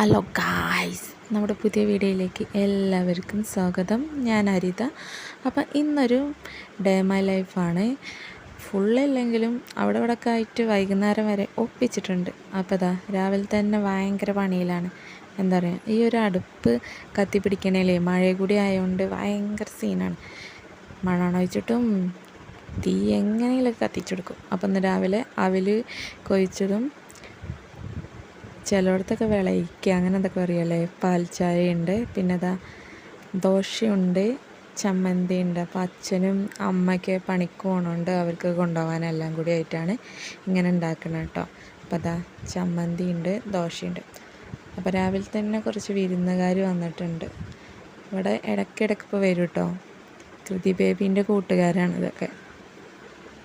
Hello guys, നമ്മുടെ പുതിയ വീഡിയോയിലേക്ക് എല്ലാവർക്കും സ്വാഗതം. ഞാൻ അരിത. അപ്പം ഇന്നൊരു ഡേ മൈ ലൈഫാണ്. ഫുള്ളില്ലെങ്കിലും അവിടെ ഇവിടെ ഒക്കെ ആയിട്ട് വൈകുന്നേരം വരെ ഒപ്പിച്ചിട്ടുണ്ട്. അപ്പോൾ ഇതാ രാവിലെ തന്നെ ഭയങ്കര പണിയിലാണ്. എന്താ പറയുക, ഈ ഒരു അടുപ്പ് കത്തിപ്പിടിക്കണേലേ മഴ കൂടി ആയതുകൊണ്ട് ഭയങ്കര സീനാണ്. മഴ ഒഴിച്ചിട്ടും തീ എങ്ങനെയെങ്കിലും കത്തിച്ചെടുക്കും. അപ്പം ഇന്ന് രാവിലെ അവൽ കൊഴിച്ചതും ചിലയിടത്തൊക്കെ വിളയിക്കുക അങ്ങനെ എന്തൊക്കെ അറിയാമല്ലേ, പാൽ ചായ ഉണ്ട്, പിന്നെ അതാ ദോശയുണ്ട്, ചമ്മന്തി ഉണ്ട്. അപ്പോൾ അച്ഛനും അമ്മയ്ക്ക് പണിക്ക് പോകണമുണ്ട്, അവർക്ക് കൊണ്ടുപോകാനെല്ലാം കൂടി ആയിട്ടാണ് ഇങ്ങനെ ഉണ്ടാക്കുന്നത് കേട്ടോ. അപ്പോൾ അതാ ചമ്മന്തി ഉണ്ട്, ദോശയുണ്ട്. അപ്പോൾ രാവിലെ തന്നെ കുറച്ച് വിരുന്നുകാർ വന്നിട്ടുണ്ട്. ഇവിടെ ഇടയ്ക്കിടയ്ക്ക് ഇപ്പോൾ വരും കേട്ടോ. കൃതി ബേബീൻ്റെ കൂട്ടുകാരാണ് ഇതൊക്കെ.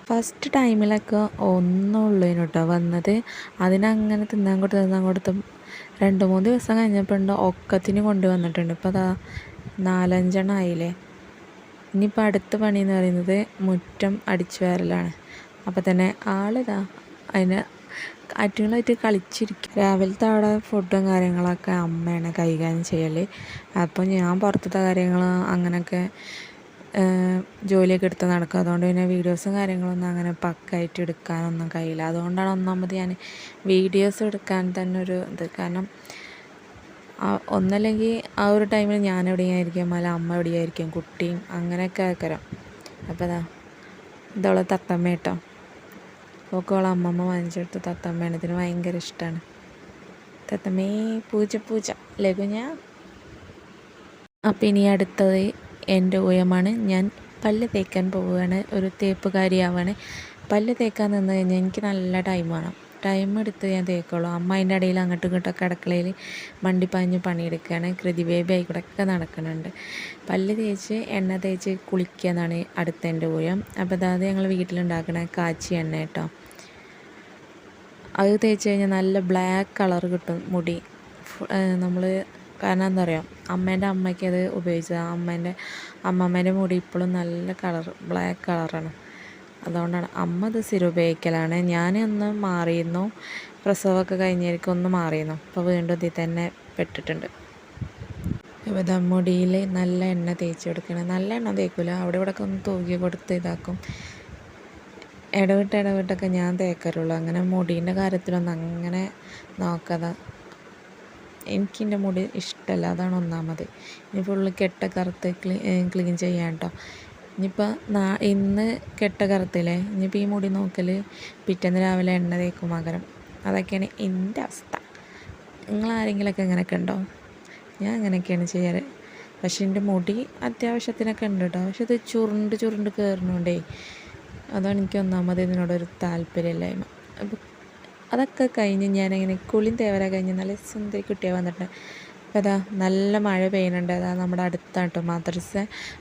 ഫസ്റ്റ് ടൈമിലൊക്കെ ഒന്നുള്ളൂ കേട്ടോ വന്നത്. അതിനങ്ങനെ തിന്നാൻ കൊടുത്തും 2-3 ദിവസം കഴിഞ്ഞപ്പോൾ ഉണ്ട് ഒക്കത്തിന് കൊണ്ടുവന്നിട്ടുണ്ട്. ഇപ്പോൾ അതാ 4-5 ആയില്ലേ. ഇനിയിപ്പോൾ അടുത്ത പണി എന്ന് പറയുന്നത് മുറ്റം അടിച്ചു വാരലാണ്. അപ്പോൾ തന്നെ ആളിതാ അതിന് അറ്റുങ്ങളായിട്ട് കളിച്ചിരിക്കും. രാവിലത്തെ അവിടെ ഫുഡും കാര്യങ്ങളൊക്കെ അമ്മയാണ് കൈകാര്യം ചെയ്യൽ. അപ്പോൾ ഞാൻ പുറത്തത്തെ കാര്യങ്ങൾ അങ്ങനെയൊക്കെ ജോലിയൊക്കെ എടുത്ത് നടക്കും. അതുകൊണ്ട് പിന്നെ വീഡിയോസും കാര്യങ്ങളൊന്നും അങ്ങനെ പക്കായിട്ട് എടുക്കാനൊന്നും കഴിയില്ല. അതുകൊണ്ടാണ് ഒന്നാമത് ഞാൻ വീഡിയോസ് എടുക്കാൻ തന്നെ ഒരു ഇത്. കാരണം ഒന്നല്ലെങ്കിൽ ആ ഒരു ടൈമിൽ ഞാൻ എവിടെയായിരിക്കും, അല്ല അമ്മ എവിടെയായിരിക്കും, കുട്ടിയും അങ്ങനെയൊക്കെ ആക്കരം. അപ്പോൾ അതാ ഇതോളെ തത്തമ്മ കേട്ടോ. ഓക്കോളെ അമ്മമ്മ വാങ്ങിച്ചെടുത്ത് തത്തമ്മയാണ്. ഇതിന് ഭയങ്കര ഇഷ്ടമാണ്. തത്തമ്മേ പൂച്ച ലഘുഞ്ഞ. അപ്പം ഇനി അടുത്തത് എൻ്റെ ഊയമാണ്. ഞാൻ പല്ല് തേക്കാൻ പോവുകയാണ്, ഒരു തേപ്പുകാരിയാവാണ്. പല്ല് തേക്കാൻ നിന്ന് കഴിഞ്ഞാൽ എനിക്ക് നല്ല ടൈം വേണം. ടൈം എടുത്ത് ഞാൻ തേക്കുള്ളൂ. അമ്മ അതിൻ്റെ ഇടയിൽ അങ്ങോട്ടും ഇങ്ങോട്ടൊക്കെ അടുക്കളയിൽ മണ്ടിപ്പാഞ്ഞ് പണിയെടുക്കുകയാണ്. കൃതി ബേബി ആയിക്കൂടെയൊക്കെ നടക്കുന്നുണ്ട്. പല്ല് തേച്ച് എണ്ണ തേച്ച് കുളിക്കുക എന്നാണ് അടുത്ത എൻ്റെ ഊയം. അപ്പോൾ അതായത് ഞങ്ങൾ വീട്ടിലുണ്ടാക്കണ കാച്ചി എണ്ണ കേട്ടോ. അത് തേച്ച് കഴിഞ്ഞാൽ നല്ല ബ്ലാക്ക് കളർ കിട്ടും മുടി. നമ്മൾ കാരണം എന്താ പറയുക, അമ്മേൻ്റെ അമ്മയ്ക്ക് അത് ഉപയോഗിച്ചത്. അമ്മമ്മേൻ്റെ മുടി ഇപ്പോഴും നല്ല ബ്ലാക്ക് കളറാണ്. അതുകൊണ്ടാണ് അമ്മ ഇത് സ്ഥിരം ഉപയോഗിക്കലാണ്. ഞാനൊന്ന് മാറിയിരുന്നു, പ്രസവമൊക്കെ കഴിഞ്ഞായിരിക്കും ഒന്ന് മാറിയിരുന്നു. അപ്പോൾ വീണ്ടും ഇതിൽ തന്നെ പെട്ടിട്ടുണ്ട്. ഇപ്പോൾ മുടിയിൽ നല്ല എണ്ണ തേച്ച് കൊടുക്കണം. നല്ല എണ്ണ തേക്കില്ല, അവിടെ ഇവിടെയൊക്കെ ഒന്ന് തൂക്കി കൊടുത്ത് ഇതാക്കും. ഇടവിട്ടൊക്കെ ഞാൻ തേക്കാറുള്ളൂ. അങ്ങനെ മുടീൻ്റെ കാര്യത്തിലൊന്നും അങ്ങനെ നോക്കാതെ. എനിക്കെൻ്റെ മുടി ഇഷ്ടമല്ല, അതാണ് ഒന്നാമത്. ഇനി ഫുള്ള് കെട്ട കറുത്ത് ക്ലീൻ ചെയ്യാൻ കേട്ടോ. ഇനിയിപ്പോൾ ഇന്ന് കെട്ട കറുത്തില്ലേ, ഇനിയിപ്പോൾ ഈ മുടി നോക്കൽ പിറ്റേന്ന് രാവിലെ എണ്ണ തേക്കും പകരം. അതൊക്കെയാണ് എൻ്റെ അവസ്ഥ. നിങ്ങളാരെങ്കിലുമൊക്കെ ഇങ്ങനെയൊക്കെ ഉണ്ടോ? ഞാൻ അങ്ങനെയൊക്കെയാണ് ചെയ്യാറ്. പക്ഷെ എൻ്റെ മുടി അത്യാവശ്യത്തിനൊക്കെ ഉണ്ട് കേട്ടോ. പക്ഷെ ഇത് ചുരുണ്ട് കയറുന്നുണ്ടേ, അതാണ് എനിക്ക് ഒന്നാമത് ഇതിനോടൊരു താല്പര്യമില്ലായ്മ. അപ്പോൾ അതൊക്കെ കഴിഞ്ഞ് ഞാനങ്ങനെ കുളിയും തേവര കഴിഞ്ഞ് നല്ല സുന്ദരി കുട്ടിയെ വന്നിട്ടുണ്ട്. അപ്പോൾ അതാ നല്ല മഴ പെയ്യുന്നുണ്ട്. അതാ നമ്മുടെ അടുത്താണ് കേട്ടോ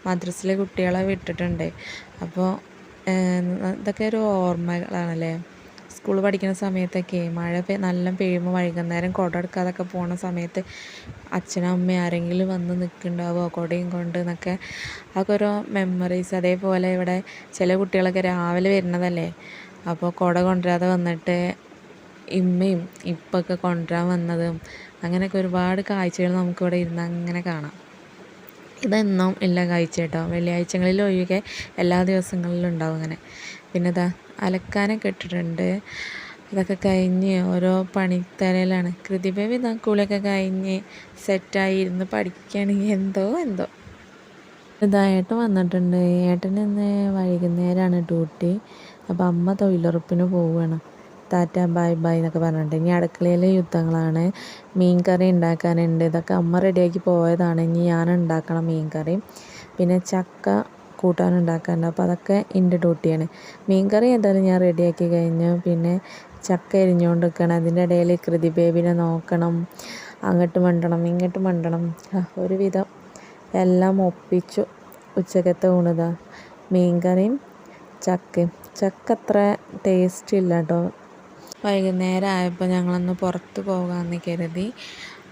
മദ്രസിലെ കുട്ടികളെ വിട്ടിട്ടുണ്ട്. അപ്പോൾ ഇതൊക്കെ ഒരു ഓർമ്മകളാണല്ലേ. സ്കൂൾ പഠിക്കുന്ന സമയത്തൊക്കെ മഴ നല്ല പെയ്യുമ്പോൾ വൈകുന്നേരം കുട എടുക്കാതൊക്കെ പോകുന്ന സമയത്ത് അച്ഛനും അമ്മയും ആരെങ്കിലും വന്ന് നിൽക്കുന്നുണ്ടാവുമോ കുടയും കൊണ്ട് എന്നൊക്കെ, അതൊക്കെ ഓരോ മെമ്മറീസ്. അതേപോലെ ഇവിടെ ചില കുട്ടികളൊക്കെ രാവിലെ വരുന്നതല്ലേ, അപ്പോൾ കുട കൊണ്ടുവരാതെ വന്നിട്ട് ഇമ്മയും ഇപ്പൊക്കെ കൊണ്ടുവരാൻ വന്നതും അങ്ങനെയൊക്കെ ഒരുപാട് കാഴ്ചകൾ നമുക്കിവിടെ ഇരുന്ന് അങ്ങനെ കാണാം. ഇതെന്നും ഇല്ല കാഴ്ച കേട്ടോ. വെള്ളിയാഴ്ചകളിൽ ഒഴികെ എല്ലാ ദിവസങ്ങളിലും ഉണ്ടാവും അങ്ങനെ. പിന്നെ ഇതാ അലക്കാനൊക്കെ ഇട്ടിട്ടുണ്ട്. ഇതൊക്കെ കഴിഞ്ഞ് ഓരോ പണിത്തരയിലാണ്. കൃതി ബേബി ഇതാ കുളിയൊക്കെ കഴിഞ്ഞ് സെറ്റായി ഇരുന്ന് പഠിക്കുകയാണെങ്കിൽ എന്തോ ഇതായിട്ട് വന്നിട്ടുണ്ട്. ഏട്ടന് ഇന്ന് വൈകുന്നേരമാണ് ഡ്യൂട്ടി. അപ്പോൾ അമ്മ തൊഴിലുറപ്പിന് പോവുകയാണ്. ടാറ്റ ബൈ എന്നൊക്കെ പറഞ്ഞിട്ട് ഇനി അടുക്കളയിൽ യുദ്ധങ്ങളാണ്. മീൻ കറി ഉണ്ടാക്കാനുണ്ട്. ഇതൊക്കെ അമ്മ റെഡിയാക്കി പോയതാണ്. ഇനി ഞാൻ ഉണ്ടാക്കണം മീൻ കറി. പിന്നെ ചക്ക കൂട്ടാനുണ്ടാക്കാനുണ്ട്. അപ്പോൾ അതൊക്കെ എൻ്റെ ഡ്യൂട്ടിയാണ്. മീൻ കറി എന്തായാലും ഞാൻ റെഡിയാക്കി കഴിഞ്ഞു. പിന്നെ ചക്ക എരിഞ്ഞുകൊണ്ട് നിൽക്കണം. അതിൻ്റെ ഇടയിൽ കൃതി ബേബിനെ നോക്കണം. അങ്ങോട്ട് മണ്ടണം ഇങ്ങോട്ട് മണ്ടണം. ഒരുവിധം എല്ലാം ഒപ്പിച്ചു. ഉച്ചക്കത്തെ ഊണിതാ മീൻ കറിയും ചക്കയും. ചക്ക അത്ര ടേസ്റ്റ് ഇല്ല കേട്ടോ. വൈകുന്നേരം ആയപ്പോൾ ഞങ്ങളൊന്ന് പുറത്ത് പോകാമെന്ന് കരുതി.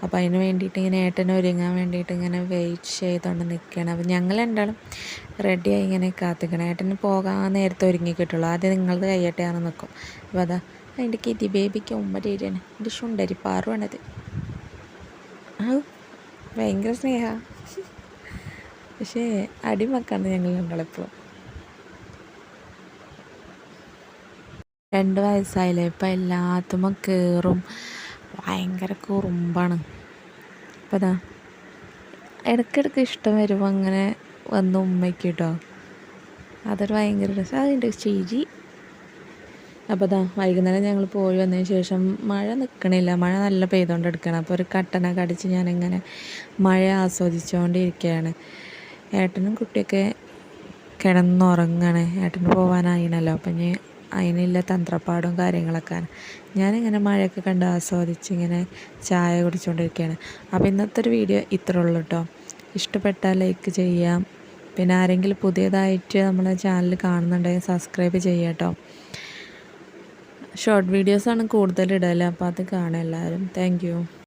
അപ്പോൾ അതിന് വേണ്ടിയിട്ട് ഇങ്ങനെ ഏട്ടനെ ഒരുങ്ങാൻ വേണ്ടിയിട്ട് ഇങ്ങനെ വെയിറ്റ് ചെയ്തുകൊണ്ട് നിൽക്കുകയാണ്. അപ്പോൾ ഞങ്ങൾ രണ്ടാളും റെഡിയായി ഇങ്ങനെ കാത്തിക്കണം. ഏട്ടന് പോകാൻ നേരത്തെ ഒരുങ്ങി കിട്ടുള്ളൂ. ആദ്യം നിങ്ങളത് കഴിയട്ടെ ആണ് നിൽക്കും. അപ്പോൾ അതാ അതിൻ്റെ കിതി ബേബിക്ക് ഉമ്മ തരികയാണ്. എൻ്റെ ശുണ്ടരി പാറുവാണത്. ഭയങ്കര സ്നേഹ. പക്ഷേ അടിമക്കാണ് ഞങ്ങൾ രണ്ടാളെപ്പോഴും. 2 വയസ്സായില്ലേ, ഇപ്പം എല്ലാത്തുമ്മ കയറും, ഭയങ്കര കുറുമ്പാണ്. അപ്പം അതാ ഇടയ്ക്കിടയ്ക്ക് ഇഷ്ടം വരുമ്പോൾ അങ്ങനെ വന്ന് ഉമ്മയ്ക്ക് കേട്ടോ, അതൊരു ഭയങ്കര രസം, അതിൻ്റെ ചിരി. അപ്പോൾ അതാ വൈകുന്നേരം ഞങ്ങൾ പോയി വന്നതിന് ശേഷം മഴ നിൽക്കണില്ല, മഴ നല്ല പെയ്തുകൊണ്ട് എടുക്കണം. അപ്പോൾ ഒരു കട്ടനൊക്കെ അടിച്ച് ഞാനിങ്ങനെ മഴ ആസ്വദിച്ചുകൊണ്ടിരിക്കുകയാണ്. ഏട്ടനും കുട്ടിയൊക്കെ കിടന്നുറങ്ങാണ്, ഏട്ടന് പോകാനായിനല്ലോ, അപ്പം ഇനി അതിനുള്ള തന്ത്രപ്പാടും കാര്യങ്ങളൊക്കെ. ഞാനിങ്ങനെ മഴയൊക്കെ കണ്ട് ആസ്വദിച്ച് ഇങ്ങനെ ചായ കുടിച്ചുകൊണ്ടിരിക്കുകയാണ്. അപ്പോൾ ഇന്നത്തെ ഒരു വീഡിയോ ഇത്രേ ഉള്ളൂ കേട്ടോ. ഇഷ്ടപ്പെട്ടാൽ ലൈക്ക് ചെയ്യാം. പിന്നെ ആരെങ്കിലും പുതിയതായിട്ട് നമ്മളെ ചാനൽ കാണുന്നുണ്ടെങ്കിൽ സബ്സ്ക്രൈബ് ചെയ്യാം കേട്ടോ. ഷോർട്ട് വീഡിയോസാണ് കൂടുതൽ ഇടല്, അപ്പോൾ അത് കാണാം എല്ലാവരും. Thank you.